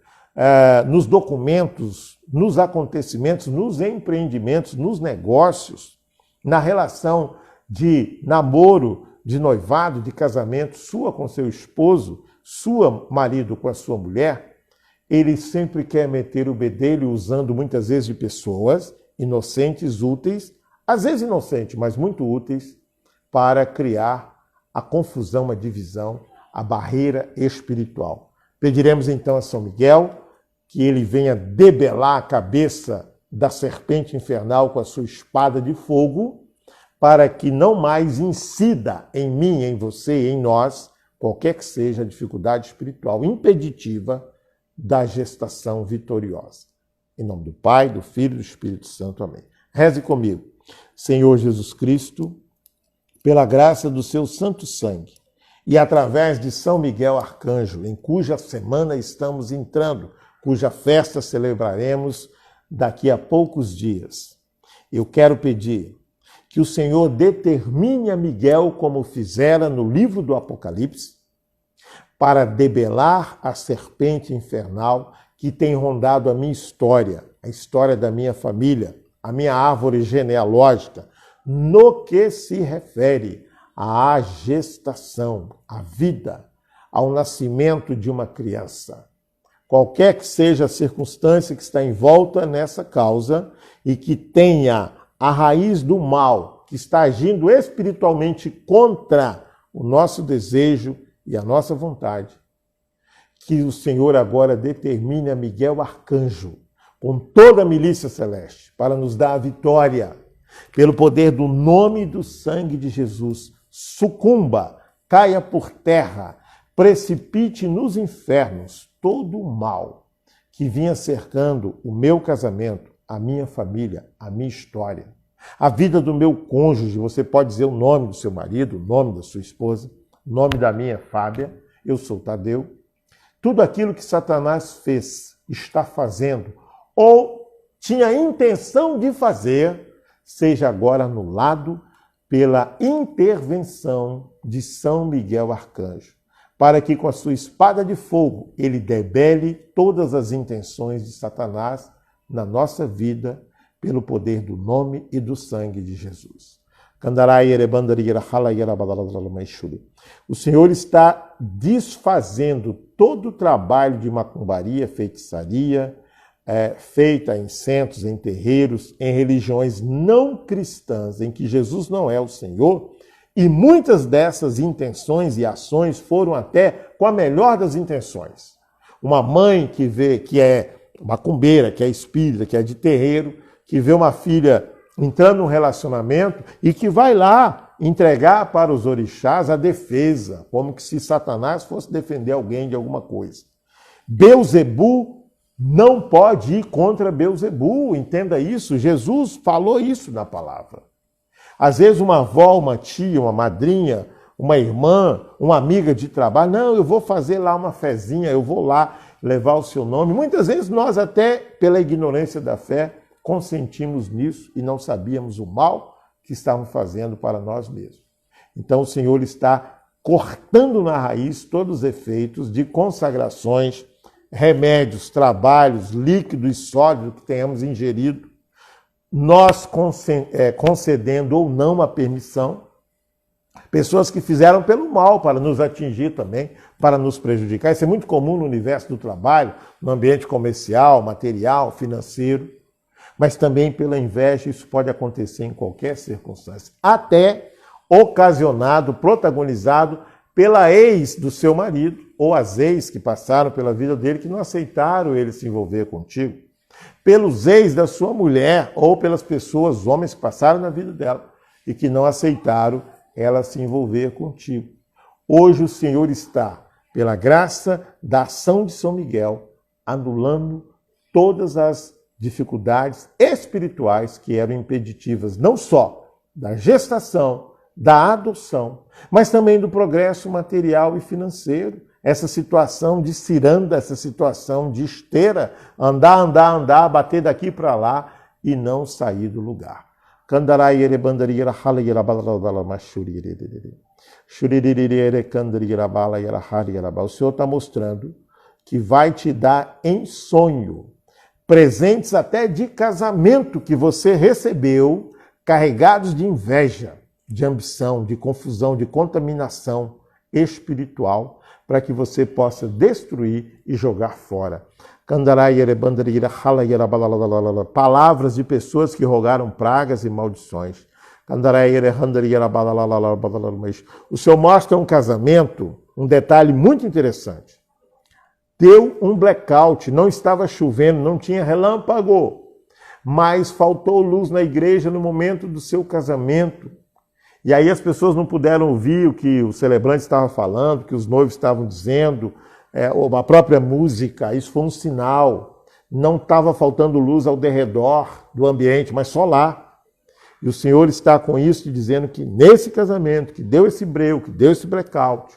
nos documentos, nos acontecimentos, nos empreendimentos, nos negócios, na relação de namoro, de noivado, de casamento, sua com seu esposo, sua marido com a sua mulher, ele sempre quer meter o bedelho usando muitas vezes de pessoas inocentes, úteis, às vezes inocentes, mas muito úteis, para criar a confusão, a divisão, a barreira espiritual. Pediremos então a São Miguel que ele venha debelar a cabeça da serpente infernal com a sua espada de fogo, para que não mais incida em mim, em você e em nós, qualquer que seja a dificuldade espiritual impeditiva da gestação vitoriosa. Em nome do Pai, do Filho e do Espírito Santo. Amém. Reze comigo. Senhor Jesus Cristo, pela graça do seu santo sangue e através de São Miguel Arcanjo, em cuja semana estamos entrando, cuja festa celebraremos daqui a poucos dias, eu quero pedir que o Senhor determine a Miguel, como fizera no livro do Apocalipse, para debelar a serpente infernal que tem rondado a minha história, a história da minha família, a minha árvore genealógica, no que se refere à gestação, à vida, ao nascimento de uma criança. Qualquer que seja a circunstância que está envolta nessa causa e que tenha a raiz do mal, que está agindo espiritualmente contra o nosso desejo e a nossa vontade, que o Senhor agora determine a Miguel Arcanjo, com toda a milícia celeste, para nos dar a vitória, pelo poder do nome e do sangue de Jesus. Sucumba, caia por terra, precipite nos infernos todo o mal que vinha cercando o meu casamento, a minha família, a minha história, a vida do meu cônjuge. Você pode dizer o nome do seu marido, o nome da sua esposa, o nome da minha é Fábia, eu sou Tadeu. Tudo aquilo que Satanás fez, está fazendo, ou tinha intenção de fazer, seja agora anulado pela intervenção de São Miguel Arcanjo, para que com a sua espada de fogo ele debele todas as intenções de Satanás na nossa vida, pelo poder do nome e do sangue de Jesus. O Senhor está desfazendo todo o trabalho de macumbaria, feitiçaria, feita em centros, em terreiros, em religiões não cristãs, em que Jesus não é o Senhor, e muitas dessas intenções e ações foram até com a melhor das intenções. Uma mãe que vê que é macumbeira, que é espírita, que é de terreiro, que vê uma filha entrando num relacionamento e que vai lá entregar para os orixás a defesa, como que se Satanás fosse defender alguém de alguma coisa. Beuzebu não pode ir contra Beuzebu, entenda isso. Jesus falou isso na palavra. Às vezes uma avó, uma tia, uma madrinha, uma irmã, uma amiga de trabalho, não, eu vou fazer lá uma fezinha, eu vou lá levar o seu nome. Muitas vezes nós até, pela ignorância da fé, consentimos nisso e não sabíamos o mal que estávamos fazendo para nós mesmos. Então o Senhor está cortando na raiz todos os efeitos de consagrações, remédios, trabalhos, líquidos e sólidos que tenhamos ingerido, nós concedendo ou não a permissão, pessoas que fizeram pelo mal para nos atingir também, para nos prejudicar. Isso é muito comum no universo do trabalho, no ambiente comercial, material, financeiro, mas também pela inveja. Isso pode acontecer em qualquer circunstância, até ocasionado, protagonizado pela ex do seu marido, ou as ex que passaram pela vida dele, que não aceitaram ele se envolver contigo, pelos ex da sua mulher, ou pelas pessoas, homens que passaram na vida dela e que não aceitaram ela se envolver contigo. Hoje o Senhor está, pela graça da ação de São Miguel, anulando todas as dificuldades espirituais que eram impeditivas, não só da gestação, da adoção, mas também do progresso material e financeiro. Essa situação de ciranda, essa situação de esteira, andar, bater daqui para lá e não sair do lugar. O Senhor está mostrando que vai te dar em sonho presentes até de casamento que você recebeu, carregados de inveja, de ambição, de confusão, de contaminação espiritual, para que você possa destruir e jogar fora. Palavras de pessoas que rogaram pragas e maldições. O Senhor mostra um casamento, um detalhe muito interessante. Deu um blackout, não estava chovendo, não tinha relâmpago, mas faltou luz na igreja no momento do seu casamento. E aí as pessoas não puderam ouvir o que o celebrante estava falando, o que os noivos estavam dizendo, a própria música. Isso foi um sinal. Não estava faltando luz ao derredor do ambiente, mas só lá. E o Senhor está com isso dizendo que nesse casamento, que deu esse breu, que deu esse blackout,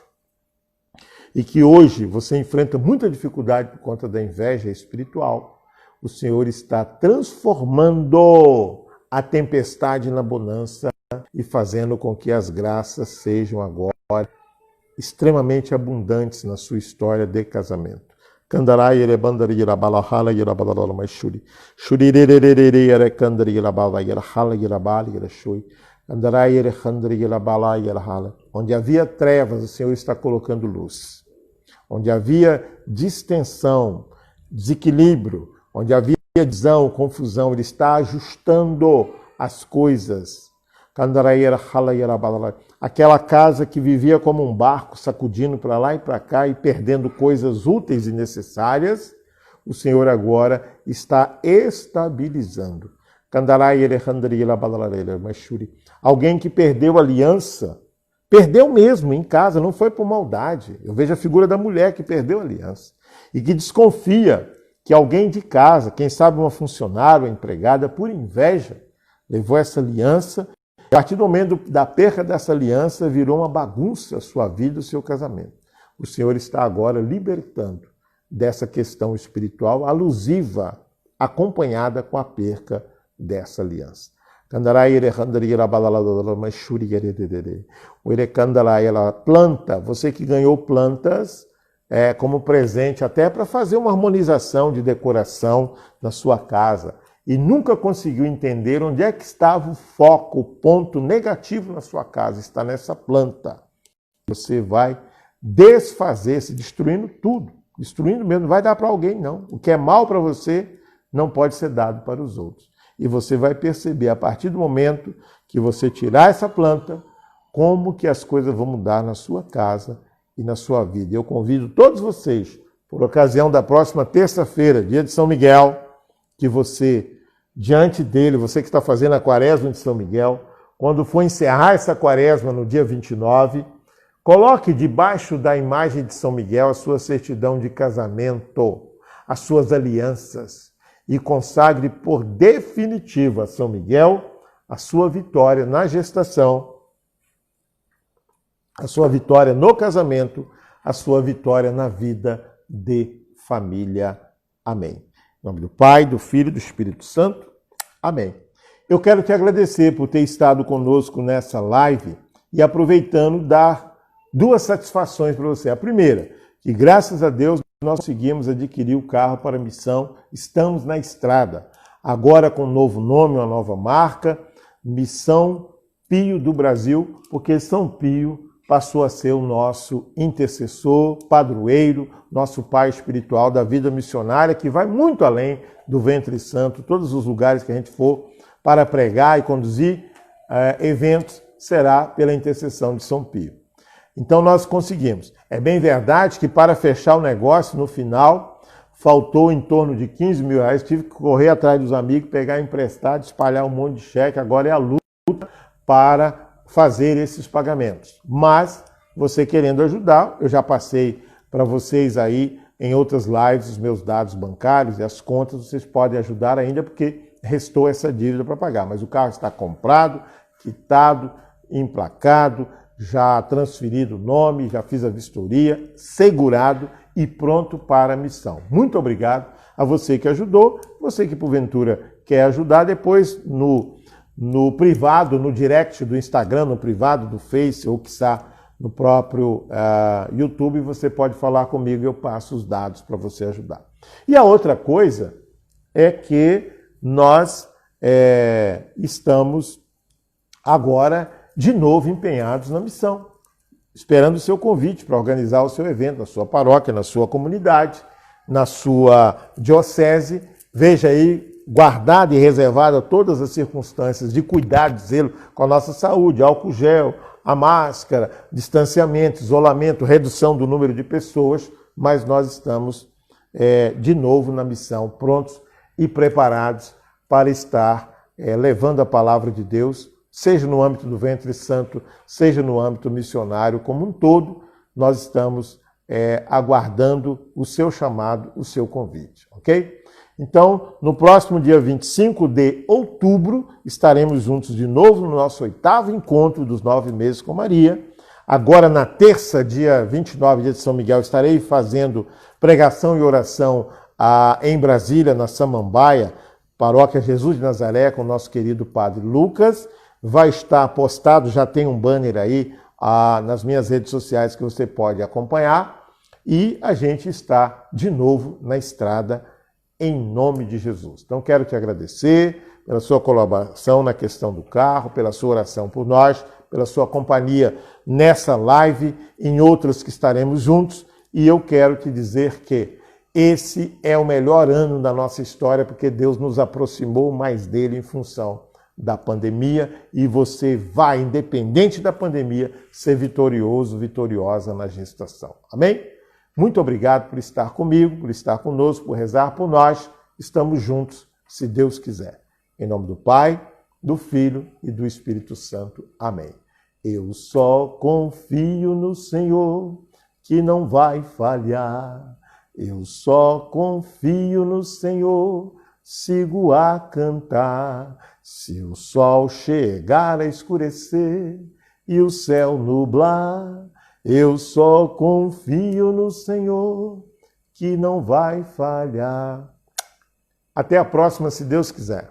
e que hoje você enfrenta muita dificuldade por conta da inveja espiritual, o Senhor está transformando a tempestade na bonança e fazendo com que as graças sejam agora extremamente abundantes na sua história de casamento. Onde havia trevas, o Senhor está colocando luz. Onde havia distensão, desequilíbrio, onde havia divisão, confusão, Ele está ajustando as coisas. Aquela casa que vivia como um barco, sacudindo para lá e para cá e perdendo coisas úteis e necessárias, o Senhor agora está estabilizando. Alguém que perdeu aliança, perdeu mesmo em casa, não foi por maldade. Eu vejo a figura da mulher que perdeu a aliança e que desconfia que alguém de casa, quem sabe uma funcionária, uma empregada, por inveja, levou essa aliança. A partir do momento da perca dessa aliança, virou uma bagunça a sua vida, o seu casamento. O Senhor está agora libertando dessa questão espiritual alusiva, acompanhada com a perca dessa aliança. Ela planta, você que ganhou plantas como presente, até para fazer uma harmonização de decoração na sua casa, e nunca conseguiu entender onde é que estava o foco, o ponto negativo na sua casa, está nessa planta. Você vai desfazer-se, destruindo tudo, destruindo mesmo, não vai dar para alguém não. O que é mal para você não pode ser dado para os outros. E você vai perceber, a partir do momento que você tirar essa planta, como que as coisas vão mudar na sua casa e na sua vida. Eu convido todos vocês, por ocasião da próxima terça-feira, dia de São Miguel, que você, diante dele, você que está fazendo a quaresma de São Miguel, quando for encerrar essa quaresma no dia 29, coloque debaixo da imagem de São Miguel a sua certidão de casamento, as suas alianças, e consagre por definitivo a São Miguel a sua vitória na gestação, a sua vitória no casamento, a sua vitória na vida de família. Amém. Em nome do Pai, do Filho e do Espírito Santo. Amém. Eu quero te agradecer por ter estado conosco nessa live e aproveitando dar duas satisfações para você. A primeira, que graças a Deus nós conseguimos adquirir o carro para a missão, estamos na estrada. Agora com um novo nome, uma nova marca, Missão Pio do Brasil, porque São Pio passou a ser o nosso intercessor, padroeiro, nosso pai espiritual da vida missionária, que vai muito além do ventre santo, todos os lugares que a gente for para pregar e conduzir eventos, será pela intercessão de São Pio. Então nós conseguimos. É bem verdade que para fechar o negócio, no final, faltou em torno de 15 mil reais, tive que correr atrás dos amigos, pegar emprestado, espalhar um monte de cheque, agora é a luta para fazer esses pagamentos. Mas, você querendo ajudar, eu já passei para vocês aí em outras lives os meus dados bancários e as contas, vocês podem ajudar ainda porque restou essa dívida para pagar. Mas o carro está comprado, quitado, emplacado, já transferido o nome, já fiz a vistoria, segurado e pronto para a missão. Muito obrigado a você que ajudou, você que porventura quer ajudar, depois no privado, no direct do Instagram, no privado do Face, ou quiçá no próprio YouTube, você pode falar comigo e eu passo os dados para você ajudar. E a outra coisa é que nós estamos agora de novo empenhados na missão, esperando o seu convite para organizar o seu evento na sua paróquia, na sua comunidade, na sua diocese. Veja aí, guardada e reservada todas as circunstâncias de cuidado, de zelo com a nossa saúde, álcool gel, a máscara, distanciamento, isolamento, redução do número de pessoas, mas nós estamos de novo na missão, prontos e preparados para estar levando a palavra de Deus, seja no âmbito do Ventre Santo, seja no âmbito missionário como um todo. Nós estamos aguardando o seu chamado, o seu convite, ok? Então, no próximo dia 25 de outubro, estaremos juntos de novo no nosso 8º encontro dos 9 meses com Maria. Agora, na terça, dia 29, dia de São Miguel, estarei fazendo pregação e oração em Brasília, na Samambaia, Paróquia Jesus de Nazaré, com o nosso querido Padre Lucas. Vai estar postado, já tem um banner aí nas minhas redes sociais que você pode acompanhar. E a gente está de novo na estrada, em nome de Jesus. Então, quero te agradecer pela sua colaboração na questão do carro, pela sua oração por nós, pela sua companhia nessa live, em outras que estaremos juntos. E eu quero te dizer que esse é o melhor ano da nossa história, porque Deus nos aproximou mais dele em função da pandemia, e você vai, independente da pandemia, ser vitorioso, vitoriosa na gestação. Amém? Muito obrigado por estar comigo, por estar conosco, por rezar por nós. Estamos juntos, se Deus quiser. Em nome do Pai, do Filho e do Espírito Santo. Amém. Eu só confio no Senhor, que não vai falhar. Eu só confio no Senhor, sigo a cantar. Se o sol chegar a escurecer e o céu nublar, eu só confio no Senhor, que não vai falhar. Até a próxima, se Deus quiser.